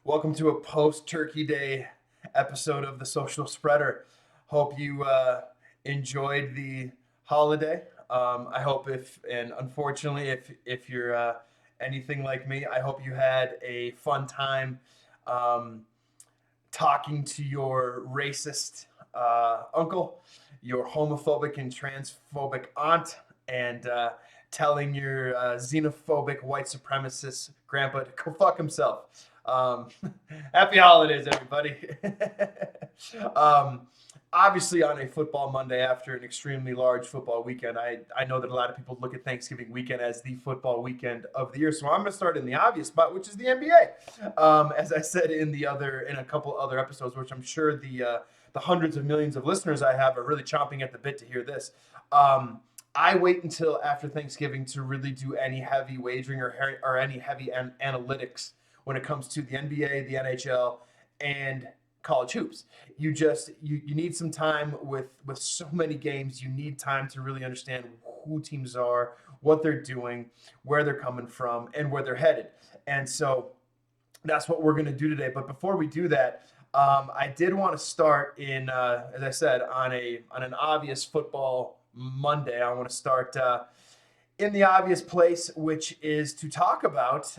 Welcome to a post-Turkey Day episode of the Social Spreader. Hope you enjoyed the holiday. I hope and unfortunately, if you're anything like me, I hope you had a fun time um, talking to your racist uncle, your homophobic and transphobic aunt, and telling your xenophobic white supremacist grandpa to go fuck himself. Um, Happy holidays, everybody. um, Obviously, on a football Monday after an extremely large football weekend, I know that a lot of people look at Thanksgiving weekend as the football weekend of the year. So I'm going to start in the obvious spot, which is the NBA. As I said in a couple other episodes, which I'm sure the hundreds of millions of listeners I have are really chomping at the bit to hear this. I wait until after Thanksgiving to really do any heavy wagering or any heavy analytics when it comes to the NBA, the NHL, and college hoops. You need some time with so many games. You need time to really understand who teams are, what they're doing, where they're coming from, and where they're headed. And so that's what we're going to do today. But before we do that, I did want to start as I said, on an obvious football Monday. I want to start in the obvious place, which is to talk about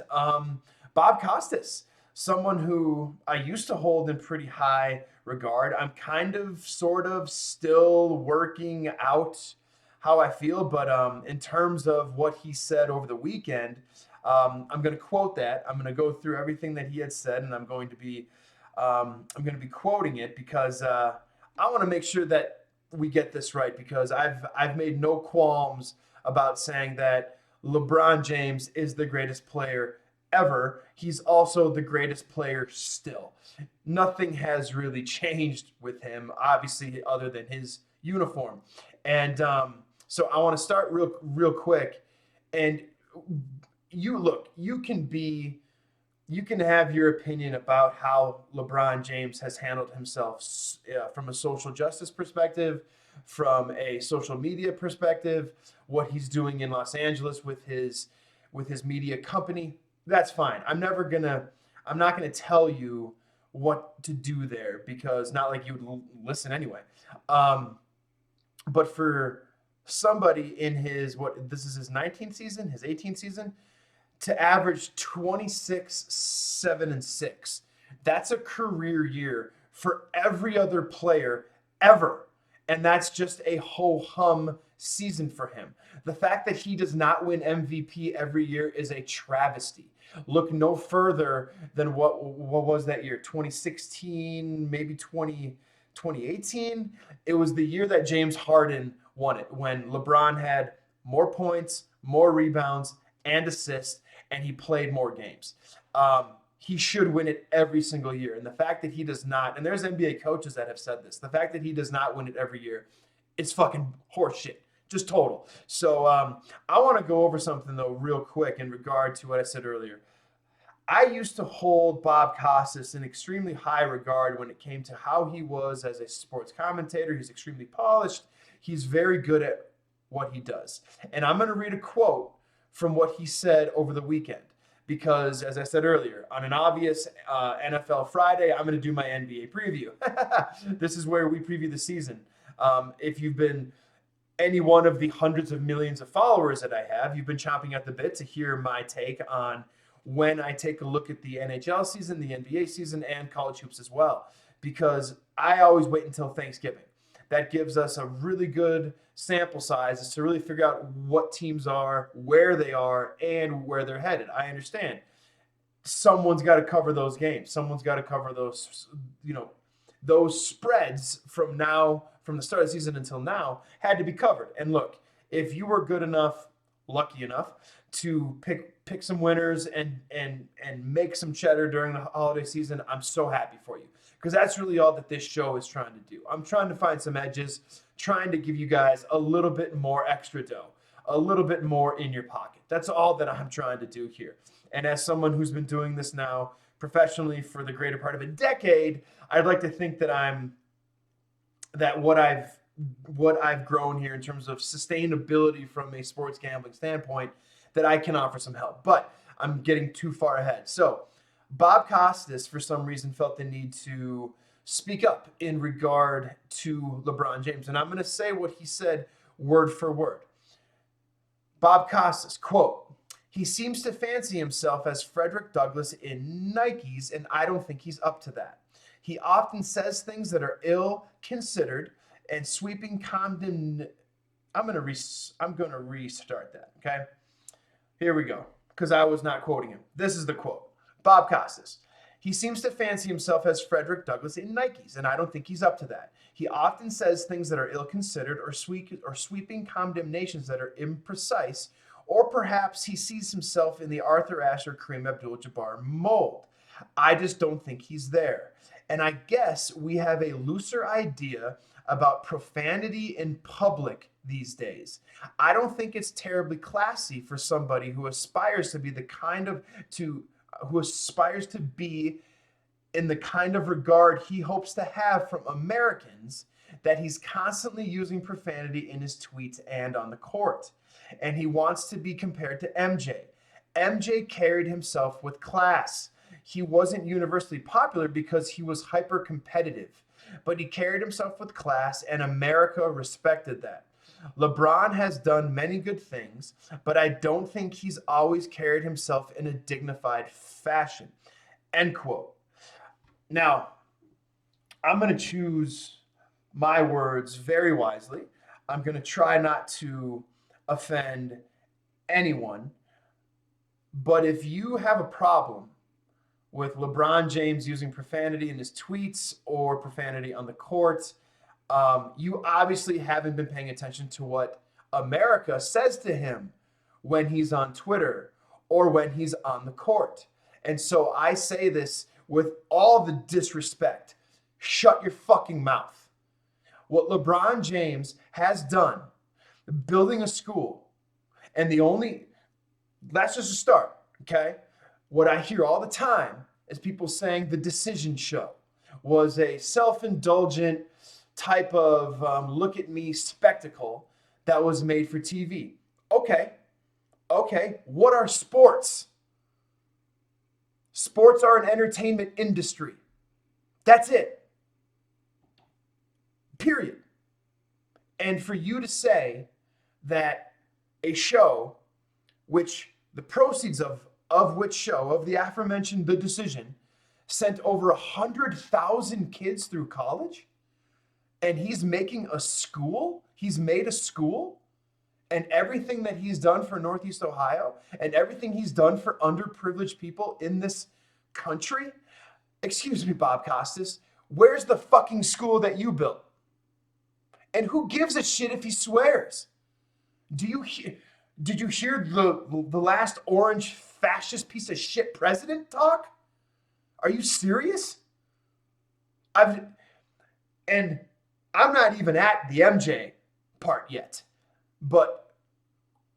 Bob Costas, someone who I used to hold in pretty high regard. I'm kind of, sort of, still working out how I feel, but in terms of what he said over the weekend, I'm going to quote that. I'm going to go through everything that he had said, and I'm going to be quoting it because I want to make sure that we get this right because I've made no qualms about saying that LeBron James is the greatest player ever. He's also the greatest player still. Nothing has really changed with him, obviously, other than his uniform. And so I want to start real quick. And you can have your opinion about how LeBron James has handled himself from a social justice perspective, from a social media perspective, what he's doing in Los Angeles with his media company. That's fine. I'm not gonna tell you what to do there because not like you would listen anyway. Um, but for somebody in his what this is his 19th season, his 18th season, to average 26, 7, and 6. That's a career year for every other player ever. And that's just a ho hum season for him. The fact that he does not win MVP every year is a travesty. Look no further than what was that year? 2016, maybe 2018. It was the year that James Harden won it when LeBron had more points, more rebounds, and assists, and he played more games. He should win it every single year. And the fact that he does not, and there's NBA coaches that have said this, the fact that he does not win it every year is fucking horseshit. Just total. So I want to go over something, though, real quick in regard to what I said earlier. I used to hold Bob Costas in extremely high regard when it came to how he was as a sports commentator. He's extremely polished. He's very good at what he does. And I'm going to read a quote from what he said over the weekend. Because, as I said earlier, on an obvious NFL Friday, I'm going to do my NBA preview. This is where we preview the season. If you've been any one of the hundreds of millions of followers that I have, you've been chomping at the bit to hear my take on when I take a look at the NHL season, the NBA season, and college hoops as well. Because I always wait until Thanksgiving. That gives us a really good sample size is to really figure out what teams are, where they are, and where they're headed. I understand. Someone's got to cover those games. Someone's got to cover those spreads from the start of the season until now had to be covered. And look, if you were good enough, lucky enough to pick some winners and make some cheddar during the holiday season, I'm so happy for you because that's really all that this show is trying to do. I'm trying to find some edges, trying to give you guys a little bit more extra dough, a little bit more in your pocket. That's all that I'm trying to do here. And as someone who's been doing this now professionally for the greater part of a decade, I'd like to think that what I've grown here in terms of sustainability from a sports gambling standpoint, that I can offer some help. But I'm getting too far ahead. So Bob Costas, for some reason, felt the need to speak up in regard to LeBron James. And I'm going to say what he said word for word. Bob Costas, quote, "He seems to fancy himself as Frederick Douglass in Nikes, and I don't think he's up to that. He often says things that are ill-considered and sweeping condemn." I'm gonna restart that. Okay, here we go, because I was not quoting him. This is the quote. Bob Costas. "He seems to fancy himself as Frederick Douglass in Nikes, and I don't think he's up to that. He often says things that are ill-considered or sweeping condemnations that are imprecise, or perhaps he sees himself in the Arthur Ashe or Kareem Abdul-Jabbar mold. I just don't think he's there. And I guess we have a looser idea about profanity in public these days. I don't think it's terribly classy for somebody who aspires to be in the kind of regard he hopes to have from Americans, that he's constantly using profanity in his tweets and on the court. And he wants to be compared to MJ. MJ carried himself with class. He wasn't universally popular because he was hyper competitive, but he carried himself with class, and America respected that. LeBron has done many good things, but I don't think he's always carried himself in a dignified fashion." End quote. Now, I'm going to choose my words very wisely. I'm going to try not to offend anyone. But if you have a problem with LeBron James using profanity in his tweets or profanity on the court, you obviously haven't been paying attention to what America says to him when he's on Twitter or when he's on the court. And so I say this with all the disrespect. Shut your fucking mouth. What LeBron James has done, building a school, and that's just a start, okay? What I hear all the time is people saying the Decision Show was a self-indulgent type of look at me spectacle that was made for TV. Okay, what are sports? Sports are an entertainment industry. That's it. Period. And for you to say that a show, which the proceeds of the aforementioned The Decision, sent over 100,000 kids through college, and he's making a school, he's made a school, and everything that he's done for Northeast Ohio, and everything he's done for underprivileged people in this country. Excuse me, Bob Costas, where's the fucking school that you built? And who gives a shit if he swears? Did you hear the last orange fascist piece of shit president talk? Are you serious? I'm not even at the MJ part yet. But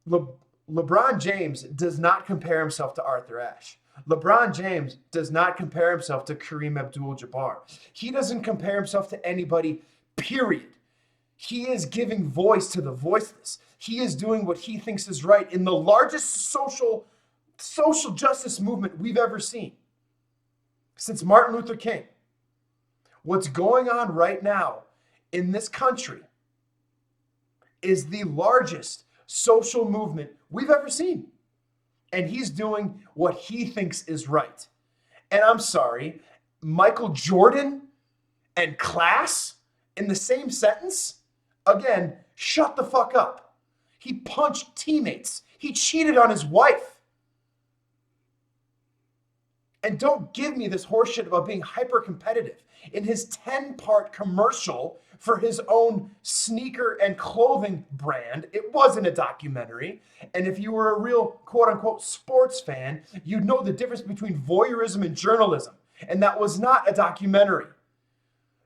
LeBron James does not compare himself to Arthur Ashe. LeBron James does not compare himself to Kareem Abdul-Jabbar. He doesn't compare himself to anybody, period. He is giving voice to the voiceless. He is doing what he thinks is right in the largest social justice movement we've ever seen since Martin Luther King. What's going on right now in this country is the largest social movement we've ever seen. And he's doing what he thinks is right. And I'm sorry, Michael Jordan and class in the same sentence? Again, shut the fuck up. He punched teammates. He cheated on his wife. And don't give me this horseshit about being hyper competitive. In his 10-part commercial for his own sneaker and clothing brand, it wasn't a documentary. And if you were a real quote unquote sports fan, you'd know the difference between voyeurism and journalism. And that was not a documentary.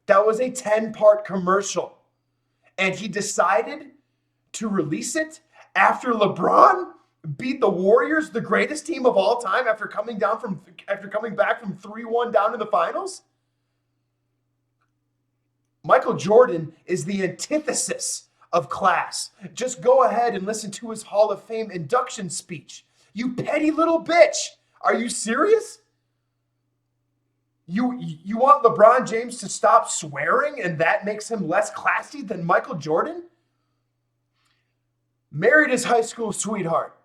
That was a 10-part commercial. And he decided to release it after LeBron beat the Warriors, the greatest team of all time, after coming back from 3-1 down in the finals. Michael Jordan is the antithesis of class. Just go ahead and listen to his Hall of Fame induction speech. You petty little bitch. Are you serious? You want LeBron James to stop swearing and that makes him less classy than Michael Jordan? Married his high school sweetheart.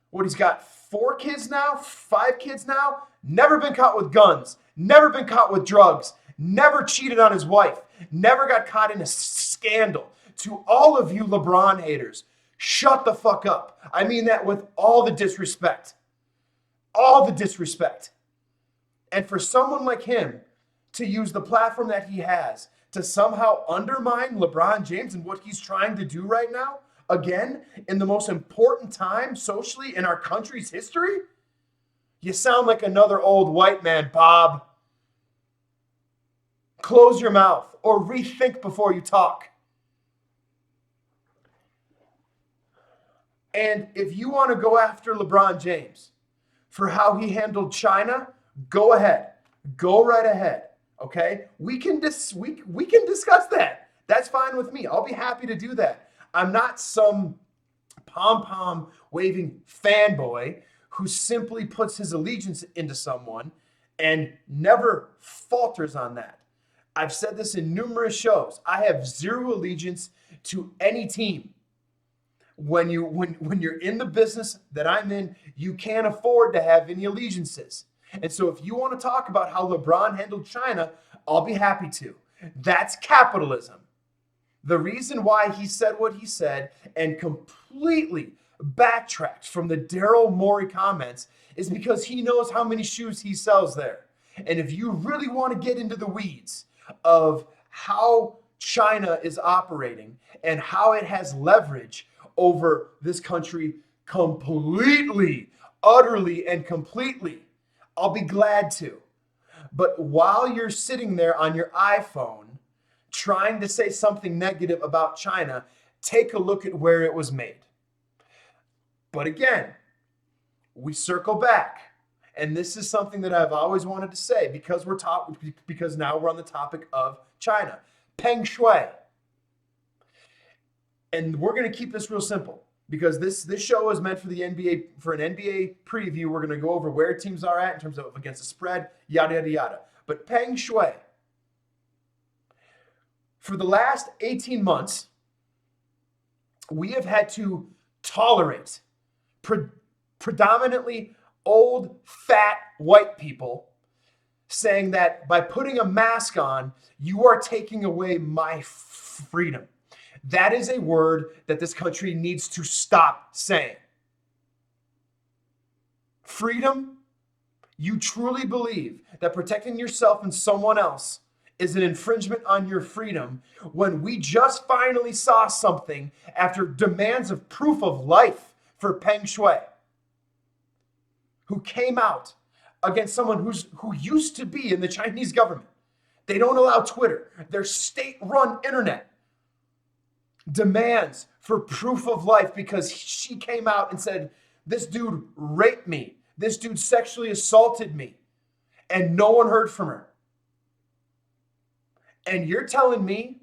What, he's got 4 kids now, 5 kids now, never been caught with guns, never been caught with drugs, never cheated on his wife, never got caught in a scandal. To all of you LeBron haters, shut the fuck up. I mean that with all the disrespect. All the disrespect. And for someone like him to use the platform that he has to somehow undermine LeBron James and what he's trying to do right now, again, in the most important time socially in our country's history, you sound like another old white man, Bob. Close your mouth or rethink before you talk. And if you want to go after LeBron James for how he handled China, go ahead. Go right ahead. Okay? We can discuss that. That's fine with me. I'll be happy to do that. I'm not some pom-pom waving fanboy who simply puts his allegiance into someone and never falters on that. I've said this in numerous shows. I have zero allegiance to any team. When you're in the business that I'm in, you can't afford to have any allegiances. And so if you want to talk about how LeBron handled China, I'll be happy to. That's capitalism. The reason why he said what he said and completely backtracked from the Daryl Morey comments is because he knows how many shoes he sells there. And if you really want to get into the weeds of how China is operating and how it has leverage over this country completely, utterly, and completely, I'll be glad to. But while you're sitting there on your iPhone trying to say something negative about China, take a look at where it was made. But again, we circle back. And this is something that I've always wanted to say because now we're on the topic of China. Peng Shuai. And we're going to keep this real simple because this show is meant for the NBA, for an NBA preview. We're going to go over where teams are at in terms of against the spread, yada, yada, yada. But Peng Shuai, for the last 18 months, we have had to tolerate predominantly old, fat, white people saying that by putting a mask on, you are taking away my freedom. That is a word that this country needs to stop saying. Freedom? You truly believe that protecting yourself and someone else is an infringement on your freedom when we just finally saw something after demands of proof of life for Peng Shuai, who came out against someone who used to be in the Chinese government. They don't allow Twitter. Their state-run internet demands for proof of life because she came out and said, this dude raped me. This dude sexually assaulted me. And no one heard from her. And you're telling me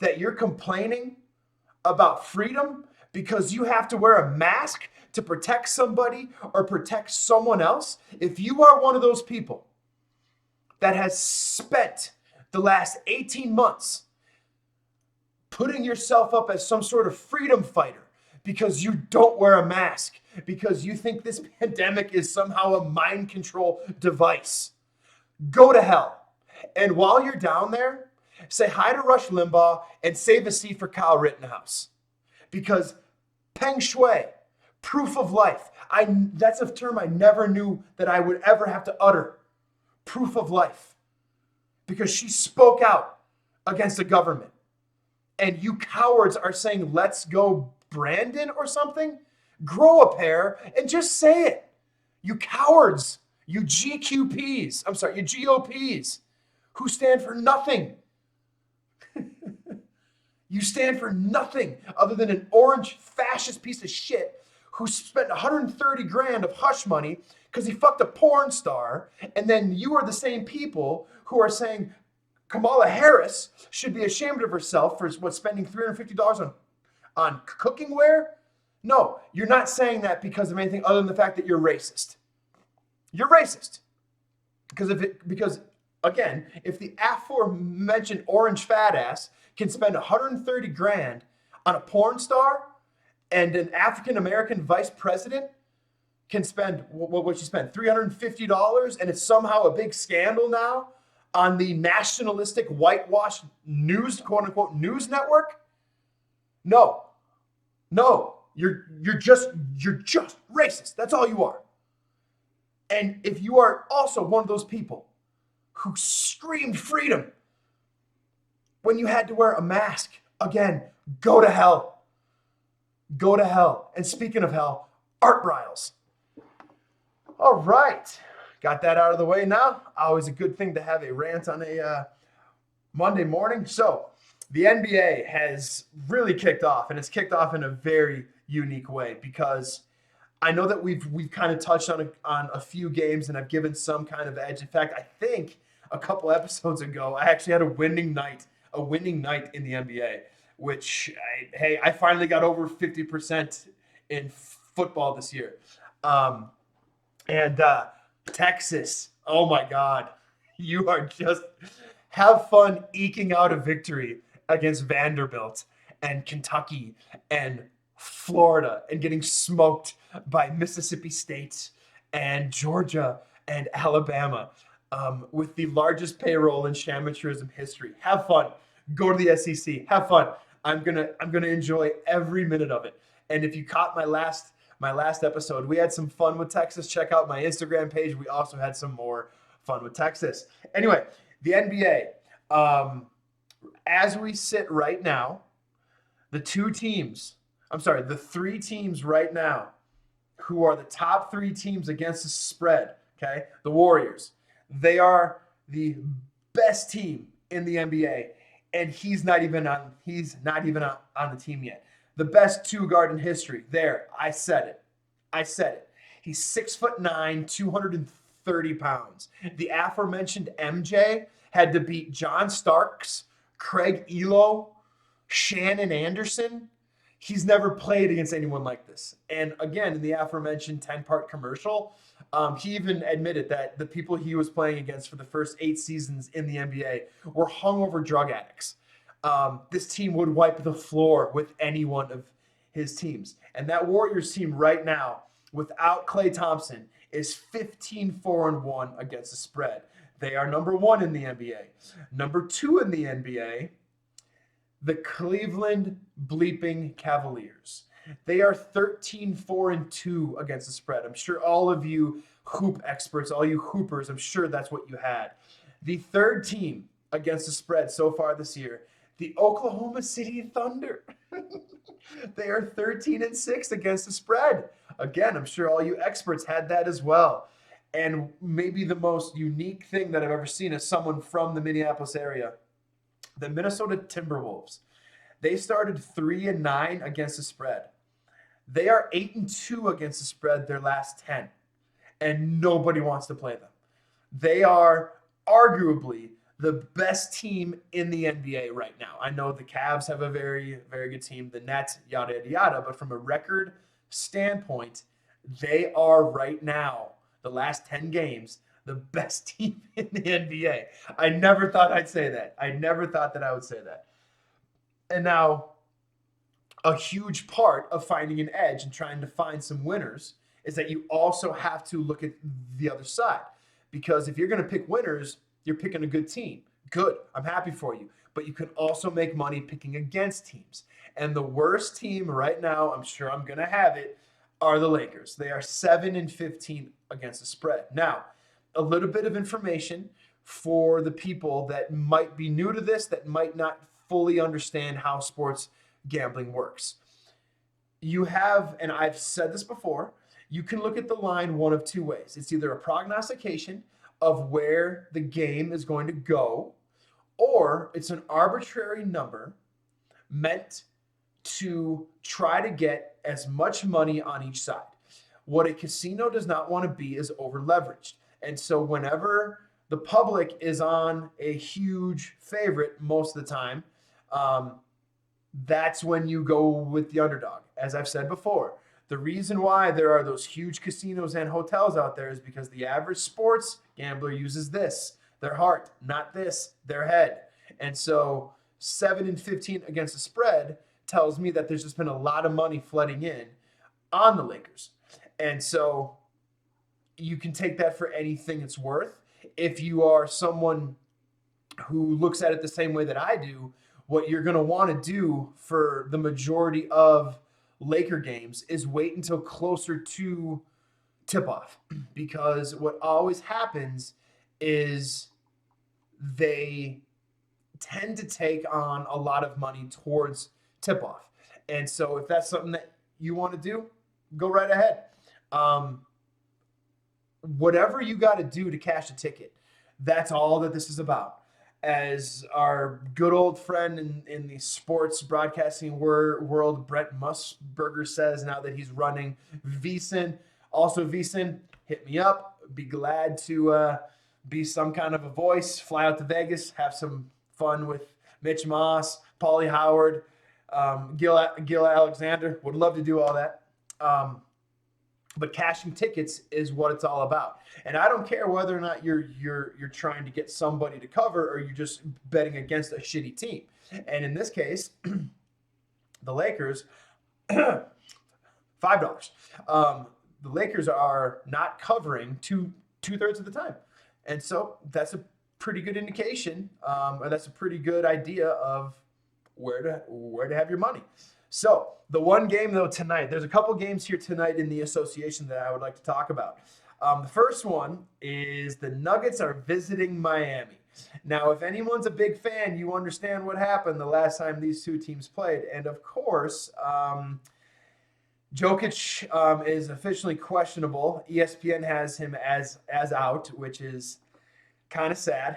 that you're complaining about freedom because you have to wear a mask to protect somebody or protect someone else? If you are one of those people that has spent the last 18 months putting yourself up as some sort of freedom fighter because you don't wear a mask, because you think this pandemic is somehow a mind control device, go to hell. And while you're down there, say hi to Rush Limbaugh and save a seat for Kyle Rittenhouse. Because Peng Shuai, proof of life, that's a term I never knew that I would ever have to utter. Proof of life. Because she spoke out against the government. And you cowards are saying, let's go Brandon or something? Grow a pair and just say it. You cowards, you GQPs, you GOPs, who stand for nothing. You stand for nothing other than an orange fascist piece of shit who spent 130 grand of hush money because he fucked a porn star. And then you are the same people who are saying Kamala Harris should be ashamed of herself for spending $350 on cooking wear. No, you're not saying that because of anything other than the fact that you're racist. You're racist because Again, if the aforementioned orange fat ass can spend 130 grand on a porn star and an African American vice president can spend what she spent $350 and it's somehow a big scandal now on the nationalistic whitewashed news, quote unquote, news network. No, no, you're just racist. That's all you are. And if you are also one of those people who screamed freedom when you had to wear a mask, again, go to hell. Go to hell. And speaking of hell, Art Briles. All right. Got that out of the way now. Always a good thing to have a rant on a Monday morning. So the NBA has really kicked off, and it's kicked off in a very unique way because I know that we've kind of touched on a few games and I've given some kind of edge. In fact, I think a couple episodes ago, I actually had a winning night in the NBA, which I finally got over 50% in football this year. And Texas, oh my God, you are just have fun eking out a victory against Vanderbilt and Kentucky and Florida and getting smoked by Mississippi State and Georgia and Alabama with the largest payroll in amateurism history. Have fun. Go to the SEC. Have fun. I'm gonna enjoy every minute of it. And if you caught my last episode, we had some fun with Texas. Check out my Instagram page. We also had some more fun with Texas. Anyway, the NBA. As we sit right now, the three teams right now who are the top three teams against the spread, okay? The Warriors. They are the best team in the NBA, and he's not even on the team yet. The best two guard in history. There, I said it. He's 6'9", 230 pounds. The aforementioned MJ had to beat John Starks, Craig Elo, Shannon Anderson. He's never played against anyone like this. And again, in the aforementioned 10-part commercial, he even admitted that the people he was playing against for the first 8 seasons in the NBA were hungover drug addicts. This team would wipe the floor with any one of his teams. And that Warriors team right now, without Klay Thompson, is 15-4-1 against the spread. They are number 1 in the NBA. Number 2 in the NBA, the Cleveland bleeping Cavaliers. They are 13-4-2 against the spread. I'm sure all of you hoop experts, all you hoopers, I'm sure that's what you had. The third team against the spread so far this year, the Oklahoma City Thunder. They are 13-6 against the spread. Again, I'm sure all you experts had that as well. And maybe the most unique thing that I've ever seen as someone from the Minneapolis area, the Minnesota Timberwolves. They started 3-9 against the spread. They are 8-2 against the spread their last 10, and nobody wants to play them. They are arguably the best team in the NBA right now. I know the Cavs have a very, very good team, the Nets, yada, yada, yada, but from a record standpoint, they are right now, the last 10 games, the best team in the NBA. I never thought I'd say that. I never thought that I would say that. And now, a huge part of finding an edge and trying to find some winners is that you also have to look at the other side. Because if you're going to pick winners, you're picking a good team. Good. I'm happy for you. But you can also make money picking against teams. And the worst team right now, I'm sure I'm going to have it, are the Lakers. They are 7-15 against the spread. Now, a little bit of information for the people that might be new to this, that might not fully understand how sports gambling works. You have, and I've said this before, you can look at the line one of two ways. It's either a prognostication of where the game is going to go, or it's an arbitrary number meant to try to get as much money on each side. What a casino does not want to be is over leveraged. And so whenever the public is on a huge favorite most of the time, that's when you go with the underdog. As I've said before, the reason why there are those huge casinos and hotels out there is because the average sports gambler uses this. their heart, not this, their head. And so 7-15 against the spread tells me that there's just been a lot of money flooding in on the Lakers. And so you can take that for anything it's worth. If you are someone who looks at it the same way that I do, what you're going to want to do for the majority of Laker games is wait until closer to tip off, because what always happens is they tend to take on a lot of money towards tip off. And so if that's something that you want to do, go right ahead. Whatever you got to do to cash a ticket, that's all that this is about. As our good old friend in the sports broadcasting world, Brett Musburger, says now that he's running VSiN. Also, VSiN, hit me up. Be glad to be some kind of a voice. Fly out to Vegas, have some fun with Mitch Moss, Paulie Howard, Gil Alexander. Would love to do all that. But cashing tickets is what it's all about. And I don't care whether or not you're trying to get somebody to cover or you're just betting against a shitty team. And in this case, the Lakers, $5. The Lakers are not covering two-thirds of the time. And so that's a pretty good indication, or that's a pretty good idea of where to have your money. So the one game, though, tonight, there's a couple games here tonight in the association that I would like to talk about. The first one is the Nuggets are visiting Miami. Now, if anyone's a big fan, you understand what happened the last time these two teams played. And, of course, Jokic is officially questionable. ESPN has him as out, which is kind of sad.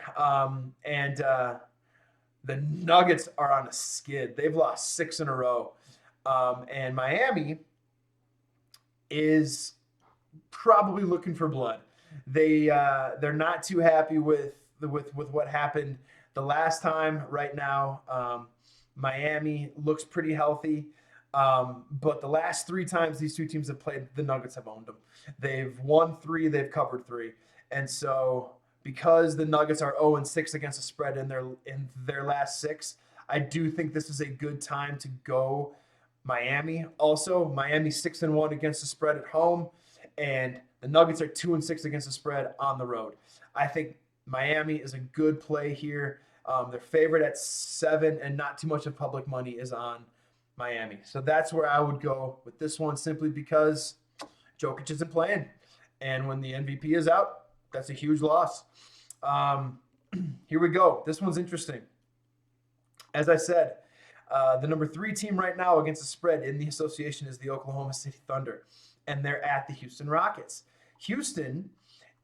And the Nuggets are on a skid. They've lost 6 in a row. And Miami is probably looking for blood. They're not too happy with what happened the last time. Right now, Miami looks pretty healthy. But the last 3 times these two teams have played, the Nuggets have owned them. They've won 3, they've covered 3. And so because the Nuggets are 0-6 against the spread in their last 6, I do think this is a good time to go Miami. Also, Miami 6-1 against the spread at home, and the Nuggets are 2-6 against the spread on the road. I think Miami is a good play here. They're favored at 7, and not too much of public money is on Miami. So that's where I would go with this one, simply because Jokic isn't playing, and when the MVP is out, that's a huge loss. Here we go. This one's interesting. As I said, the number 3 team right now against the spread in the association is the Oklahoma City Thunder, and they're at the Houston Rockets. Houston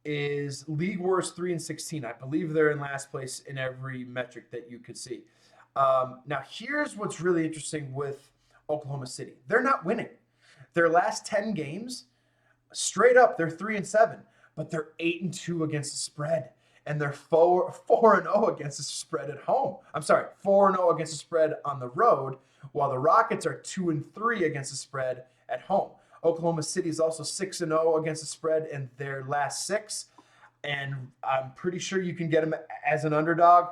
is league worst 3-16. I believe they're in last place in every metric that you could see. Now, here's what's really interesting with Oklahoma City. They're not winning. Their last 10 games, straight up, they're 3-7, but they're 8-2 against the spread. And they're 4-0 against the spread at home. I'm sorry, 4-0 against the spread on the road, while the Rockets are 2-3 against the spread at home. Oklahoma City is also 6-0 against the spread in their last 6, and I'm pretty sure you can get them as an underdog.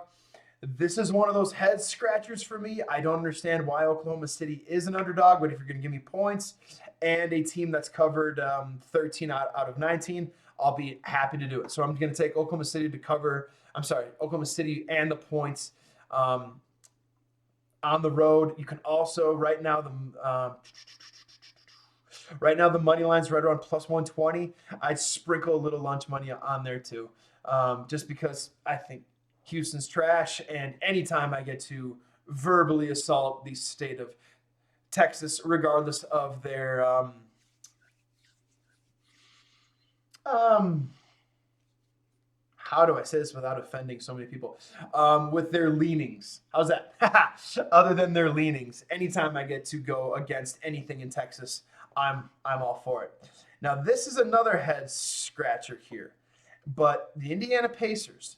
This is one of those head scratchers for me. I don't understand why Oklahoma City is an underdog, but if you're going to give me points and a team that's covered 13 out of 19, I'll be happy to do it. So I'm going to take Oklahoma City to cover. Oklahoma City and the points on the road. You can also right now the money line's right around plus 120. I'd sprinkle a little lunch money on there too, just because I think Houston's trash, and anytime I get to verbally assault the state of Texas, regardless of their how do I say this without offending so many people? With their leanings. How's that? Other than their leanings, anytime I get to go against anything in Texas, I'm all for it. Now, this is another head scratcher here, but the Indiana Pacers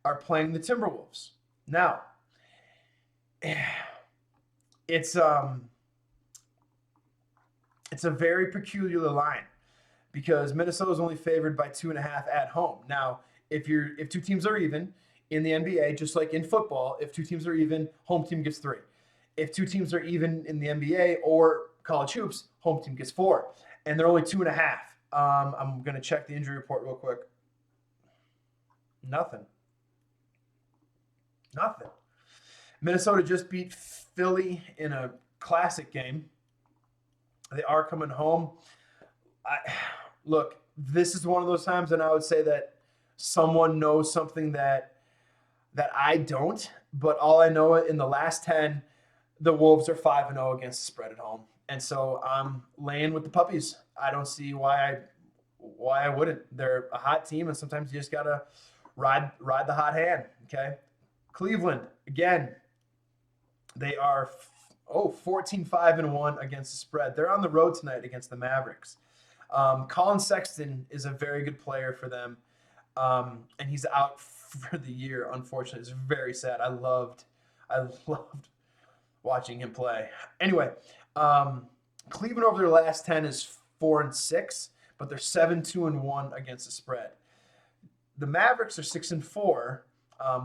are playing the Timberwolves. Now, it's a very peculiar line, because Minnesota is only favored by 2.5 at home. Now, if two teams are even in the NBA, just like in football, if two teams are even, home team gets 3. If two teams are even in the NBA or college hoops, home team gets 4, and they're only 2.5. I'm gonna check the injury report real quick. Nothing. Nothing. Minnesota just beat Philly in a classic game. They are coming home. Look, this is one of those times, and I would say that someone knows something that I don't. But all I know in the last 10, the Wolves are 5-0 against the spread at home, and so I'm laying with the puppies. I don't see why I wouldn't. They're a hot team, and sometimes you just gotta ride the hot hand. Okay, Cleveland again. They are 14-5-1 against the spread. They're on the road tonight against the Mavericks. Colin Sexton is a very good player for them, and he's out for the year. Unfortunately, it's very sad. I loved watching him play. Anyway, Cleveland over their last 10 is 4-6, but they're 7-2-1 against the spread. The Mavericks are 6-4.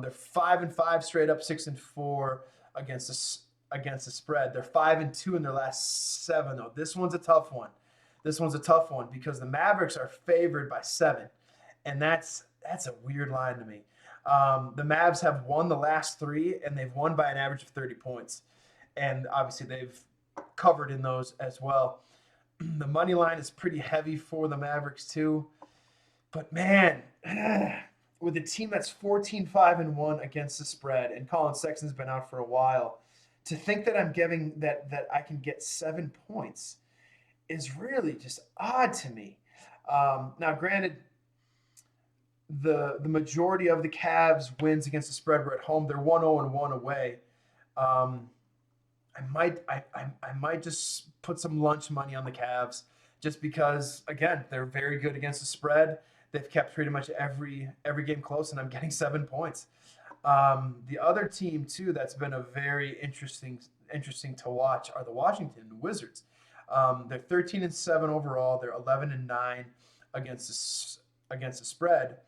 They're 5-5 straight up, 6-4 against the spread. They're 5-2 in their last 7 though. This one's a tough one. Because the Mavericks are favored by 7, and that's a weird line to me. The Mavs have won the last 3, and they've won by an average of 30 points, and obviously they've covered in those as well. The money line is pretty heavy for the Mavericks too, but man, with a team that's 14-5-1 against the spread, and Colin Sexton's been out for a while, to think that I'm giving that I can get 7 points is really just odd to me. Now, granted, the majority of the Cavs wins against the spread were at home. They're 1-0-1 away. I might just put some lunch money on the Cavs, just because again they're very good against the spread. They've kept pretty much every game close, and I'm getting 7 points. The other team too that's been a very interesting to watch are the Washington Wizards. They're 13-7 overall. They're 11-9 against the spread.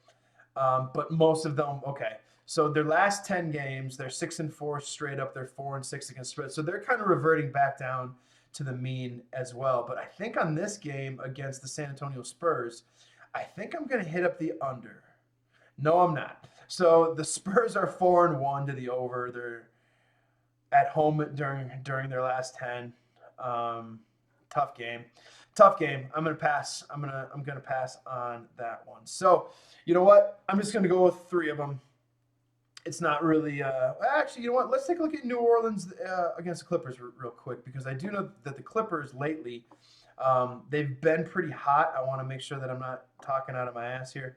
But most of them, okay. So their last 10 games, they're 6-4 straight up. They're 4-6 against spread. So they're kind of reverting back down to the mean as well. But I think on this game against the San Antonio Spurs, I think I'm going to hit up the under. No, I'm not. So the Spurs are 4-1 to the over. They're at home during their last 10. Tough game. I'm gonna pass. I'm gonna pass on that one. So, you know what? I'm just gonna go with 3 of them. It's not really. Actually, you know what? Let's take a look at New Orleans against the Clippers real quick, because I do know that the Clippers lately, they've been pretty hot. I want to make sure that I'm not talking out of my ass here.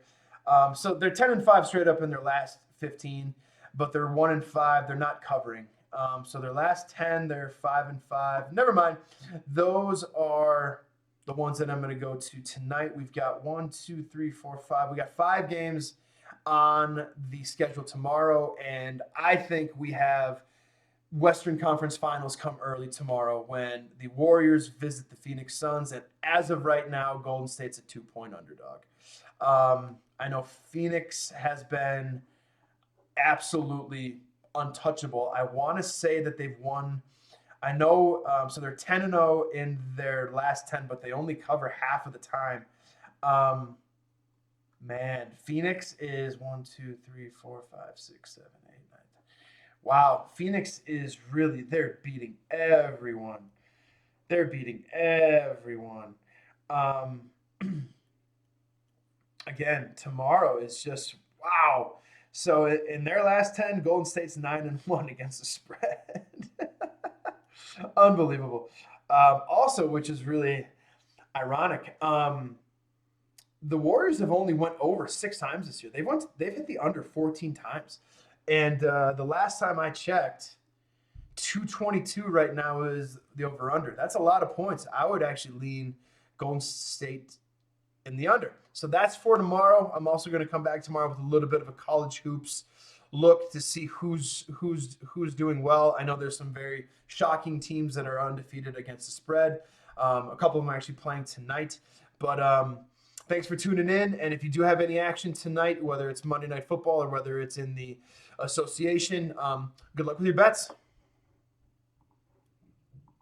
So they're 10-5 straight up in their last 15, but they're 1-5. They're not covering. So their last 10, they're 5-5. Never mind. Those are the ones that I'm going to go to tonight. We've got 1, 2, 3, 4, 5. We got 5 games on the schedule tomorrow, and I think we have Western Conference Finals come early tomorrow when the Warriors visit the Phoenix Suns, and as of right now, Golden State's a 2-point underdog. I know Phoenix has been absolutely untouchable. I want to say that they've won. I know, so they're 10-0 in their last 10, but they only cover half of the time. Man, Phoenix is 1, 2, 3, 4, 5, 6, 7, 8, 9. Wow, Phoenix is really, they're beating everyone. Again, tomorrow is just wow. So in their last 10, Golden State's 9-1 against the spread. Unbelievable. Also, which is really ironic, the Warriors have only went over 6 times this year. They've hit the under 14 times. And the last time I checked, 222 right now is the over-under. That's a lot of points. I would actually lean Golden State in the under. So that's for tomorrow. I'm also going to come back tomorrow with a little bit of a college hoops look to see who's doing well. I know there's some very shocking teams that are undefeated against the spread. A couple of them are actually playing tonight. But Thanks for tuning in. And if you do have any action tonight, whether it's Monday Night Football or whether it's in the association, good luck with your bets.